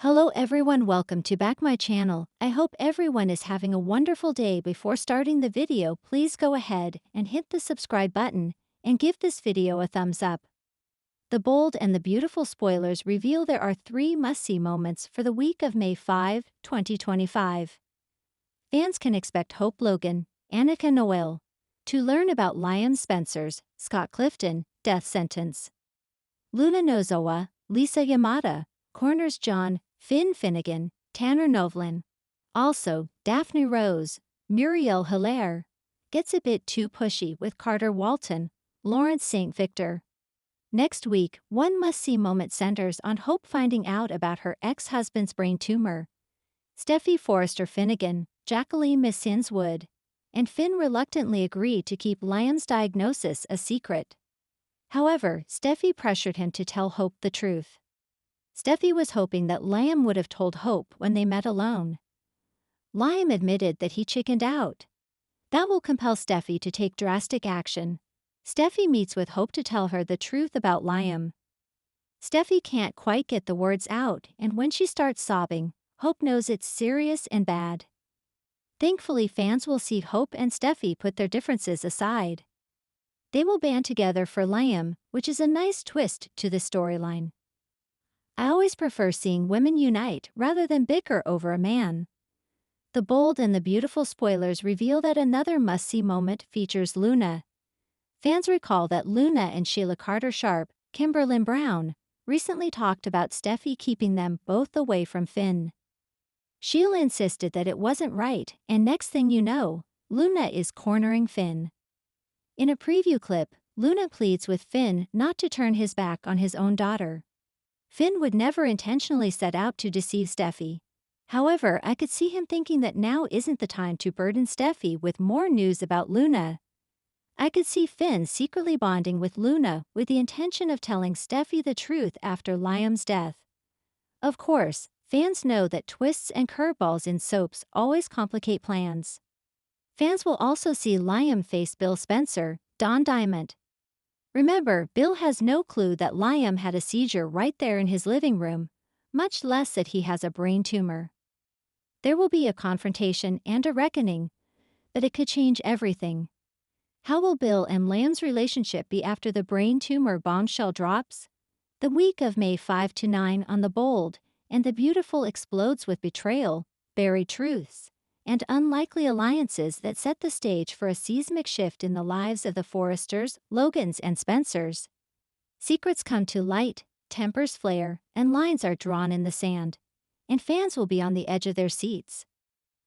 Hello everyone, welcome to back my channel. I hope everyone is having a wonderful day. Before starting the video, please go ahead and hit the subscribe button and give this video a thumbs up. The bold and the beautiful spoilers reveal there are 3 must-see moments for the week of May 5, 2025. Fans can expect Hope Logan, Annika Noel, to learn about Liam Spencer's, Scott Clifton, death sentence. Luna Nozowa, Lisa Yamada, Corners John, Finn Finnegan, Tanner Novlin. Also, Daphne Rose, Muriel Hilaire, gets a bit too pushy with Carter Walton, Lawrence St. Victor. Next week, one must-see moment centers on Hope finding out about her ex-husband's brain tumor. Steffy Forrester Finnegan, Jacqueline Missins Wood, and Finn reluctantly agree to keep Liam's diagnosis a secret. However, Steffy pressured him to tell Hope the truth. Steffy was hoping that Liam would have told Hope when they met alone. Liam admitted that he chickened out. That will compel Steffy to take drastic action. Steffy meets with Hope to tell her the truth about Liam. Steffy can't quite get the words out, and when she starts sobbing, Hope knows it's serious and bad. Thankfully, fans will see Hope and Steffy put their differences aside. They will band together for Liam, which is a nice twist to the storyline. I always prefer seeing women unite rather than bicker over a man. The bold and the beautiful spoilers reveal that another must-see moment features Luna. Fans recall that Luna and Sheila Carter-Sharp, Kimberlyn Brown, recently talked about Steffy keeping them both away from Finn. Sheila insisted that it wasn't right, and next thing you know, Luna is cornering Finn. In a preview clip, Luna pleads with Finn not to turn his back on his own daughter. Finn would never intentionally set out to deceive Steffy. However, I could see him thinking that now isn't the time to burden Steffy with more news about Luna. I could see Finn secretly bonding with Luna with the intention of telling Steffy the truth after Liam's death. Of course, fans know that twists and curveballs in soaps always complicate plans. Fans will also see Liam face Bill Spencer, Don Diamond. Remember, Bill has no clue that Liam had a seizure right there in his living room, much less that he has a brain tumor. There will be a confrontation and a reckoning, but it could change everything. How will Bill and Liam's relationship be after the brain tumor bombshell drops? The week of May 5 to 9 on The Bold and the Beautiful explodes with betrayal, buried truths, and unlikely alliances that set the stage for a seismic shift in the lives of the Forresters, Logans, and Spencers. Secrets come to light, tempers flare, and lines are drawn in the sand, and fans will be on the edge of their seats.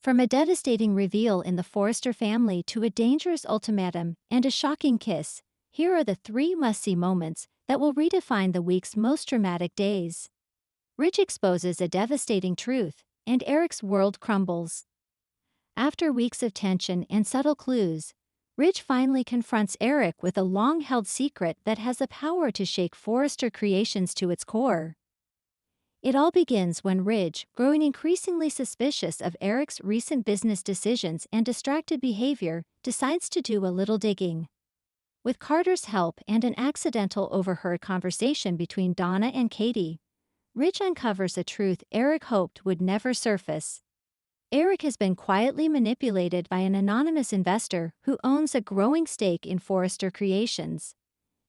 From a devastating reveal in the Forrester family to a dangerous ultimatum and a shocking kiss, here are the 3 must-see moments that will redefine the week's most dramatic days. Rich exposes a devastating truth, and Eric's world crumbles. After weeks of tension and subtle clues, Ridge finally confronts Eric with a long-held secret that has the power to shake Forrester Creations to its core. It all begins when Ridge, growing increasingly suspicious of Eric's recent business decisions and distracted behavior, decides to do a little digging. With Carter's help and an accidental overheard conversation between Donna and Katie, Ridge uncovers a truth Eric hoped would never surface. Eric has been quietly manipulated by an anonymous investor who owns a growing stake in Forrester Creations.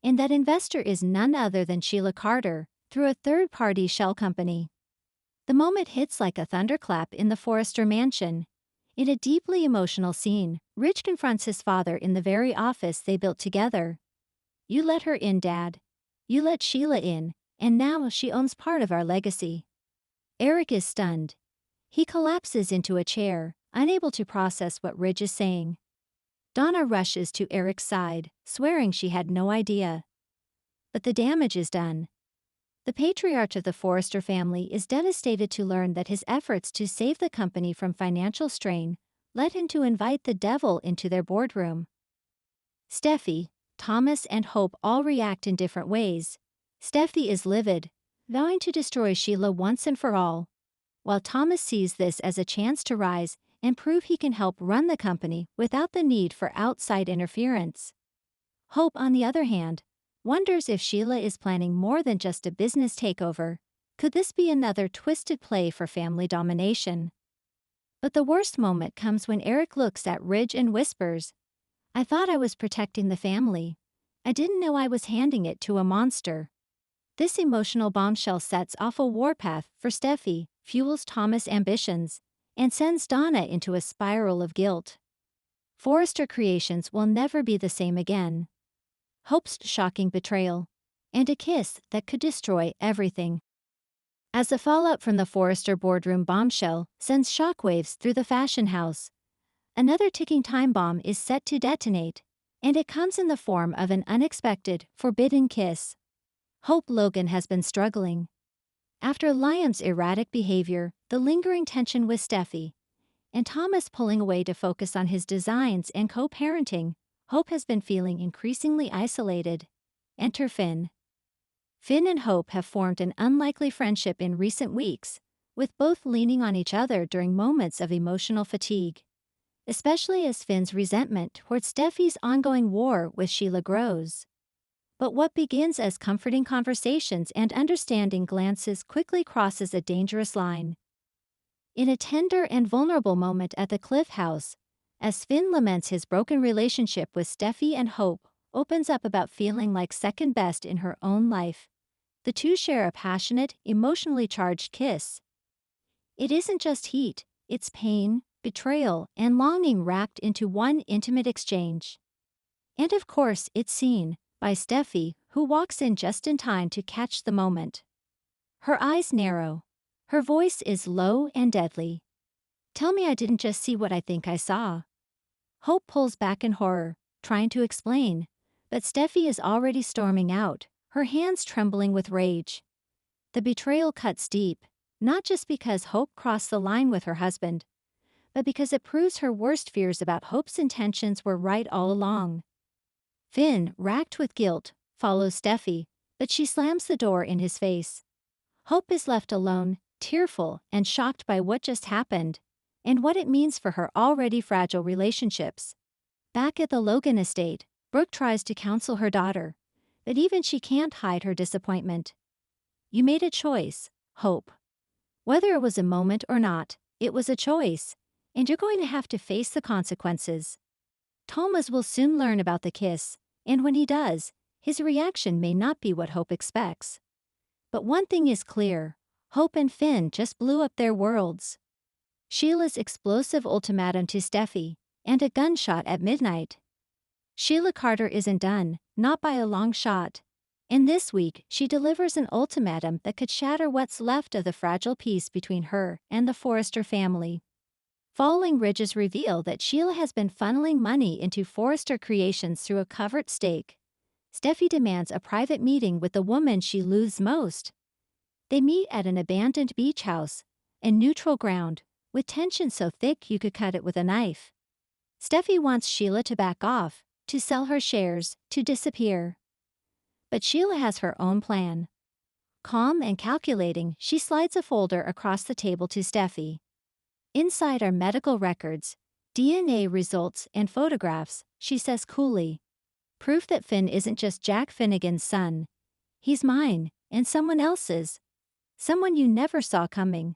And that investor is none other than Sheila Carter, through a third-party shell company. The moment hits like a thunderclap in the Forrester mansion. In a deeply emotional scene, Rich confronts his father in the very office they built together. "You let her in, Dad. You let Sheila in, and now she owns part of our legacy." Eric is stunned. He collapses into a chair, unable to process what Ridge is saying. Donna rushes to Eric's side, swearing she had no idea. But the damage is done. The patriarch of the Forrester family is devastated to learn that his efforts to save the company from financial strain led him to invite the devil into their boardroom. Steffy, Thomas, and Hope all react in different ways. Steffy is livid, vowing to destroy Sheila once and for all, while Thomas sees this as a chance to rise and prove he can help run the company without the need for outside interference. Hope, on the other hand, wonders if Sheila is planning more than just a business takeover, Could this be another twisted play for family domination? But the worst moment comes when Eric looks at Ridge and whispers, "I thought I was protecting the family. I didn't know I was handing it to a monster." This emotional bombshell sets off a warpath for Steffi, fuels Thomas' ambitions, and sends Donna into a spiral of guilt. Forrester Creations will never be the same again. Hope's shocking betrayal, and a kiss that could destroy everything. As the fallout from the Forrester boardroom bombshell sends shockwaves through the fashion house, another ticking time bomb is set to detonate, and it comes in the form of an unexpected, forbidden kiss. Hope Logan has been struggling. After Liam's erratic behavior, the lingering tension with Steffi, and Thomas pulling away to focus on his designs and co-parenting, Hope has been feeling increasingly isolated. Enter Finn. Finn and Hope have formed an unlikely friendship in recent weeks, with both leaning on each other during moments of emotional fatigue. Especially as Finn's resentment towards Steffi's ongoing war with Sheila grows. But what begins as comforting conversations and understanding glances quickly crosses a dangerous line. In a tender and vulnerable moment at the Cliff House, as Finn laments his broken relationship with Steffi and Hope opens up about feeling like second best in her own life, the two share a passionate, emotionally charged kiss. It isn't just heat, it's pain, betrayal, and longing wrapped into one intimate exchange. And of course, it's seen by Steffi, who walks in just in time to catch the moment. Her eyes narrow. Her voice is low and deadly. "Tell me I didn't just see what I think I saw." Hope pulls back in horror, trying to explain, but Steffi is already storming out, her hands trembling with rage. The betrayal cuts deep, not just because Hope crossed the line with her husband, but because it proves her worst fears about Hope's intentions were right all along. Finn, racked with guilt, follows Steffi, but she slams the door in his face. Hope is left alone, tearful and shocked by what just happened, and what it means for her already fragile relationships. Back at the Logan estate, Brooke tries to counsel her daughter, but even she can't hide her disappointment. "You made a choice, Hope. Whether it was a moment or not, it was a choice, and you're going to have to face the consequences." Thomas will soon learn about the kiss, and when he does, his reaction may not be what Hope expects. But one thing is clear, Hope and Finn just blew up their worlds. Sheila's explosive ultimatum to Steffi, and a gunshot at midnight. Sheila Carter isn't done, not by a long shot. And this week, she delivers an ultimatum that could shatter what's left of the fragile peace between her and the Forrester family. Following Ridge's reveal that Sheila has been funneling money into Forrester Creations through a covert stake, Steffi demands a private meeting with the woman she loathes most. They meet at an abandoned beach house, in neutral ground, with tension so thick you could cut it with a knife. Steffi wants Sheila to back off, to sell her shares, to disappear. But Sheila has her own plan. Calm and calculating, she slides a folder across the table to Steffi. Inside are medical records, DNA results, and photographs, she says coolly. Proof that Finn isn't just Jack Finnegan's son. He's mine, and someone else's. Someone you never saw coming.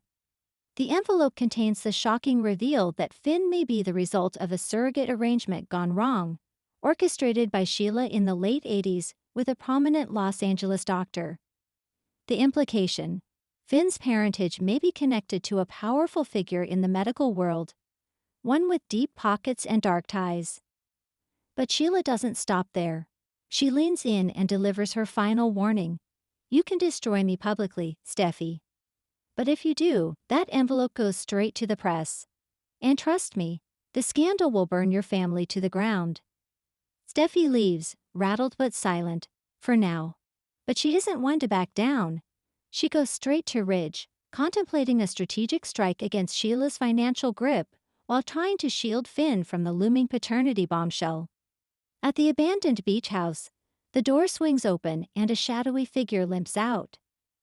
The envelope contains the shocking reveal that Finn may be the result of a surrogate arrangement gone wrong, orchestrated by Sheila in the late 80s with a prominent Los Angeles doctor. The implication: Finn's parentage may be connected to a powerful figure in the medical world, one with deep pockets and dark ties. But Sheila doesn't stop there. She leans in and delivers her final warning. "You can destroy me publicly, Steffi. But if you do, that envelope goes straight to the press. And trust me, the scandal will burn your family to the ground." Steffi leaves, rattled but silent, for now. But she isn't one to back down. She goes straight to Ridge, contemplating a strategic strike against Sheila's financial grip while trying to shield Finn from the looming paternity bombshell. At the abandoned beach house, the door swings open and a shadowy figure limps out.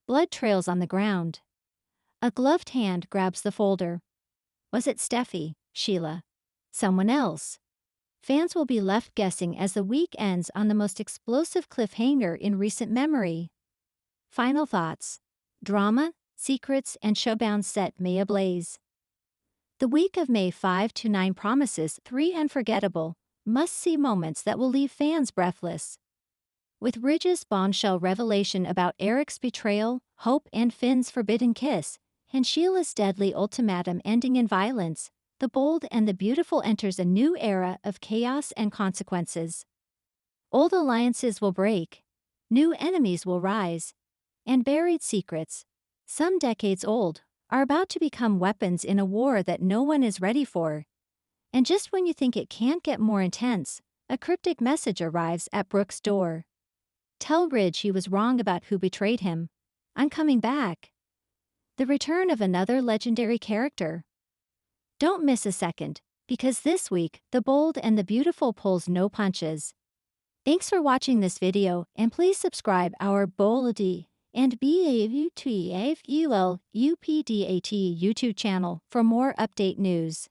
Blood trails on the ground. A gloved hand grabs the folder. Was it Steffi, Sheila, someone else? Fans will be left guessing as the week ends on the most explosive cliffhanger in recent memory. Final thoughts. drama, secrets, and showbound set May ablaze. The week of May 5 to 9 promises 3 unforgettable, must-see moments that will leave fans breathless. With Ridge's bombshell revelation about Eric's betrayal, Hope and Finn's forbidden kiss, and Sheila's deadly ultimatum ending in violence, The Bold and the Beautiful enters a new era of chaos and consequences. Old alliances will break, new enemies will rise, and buried secrets, some decades old, are about to become weapons in a war that no one is ready for. And just when you think it can't get more intense, a cryptic message arrives at Brooke's door. Tell Ridge he was wrong about who betrayed him. I'm coming back. The return of another legendary character. Don't miss a second, because this week, The Bold and the Beautiful pulls no punches. Thanks for watching this video, and please subscribe our Boldy and BAUTFUL UPDAT YouTube channel for more update news.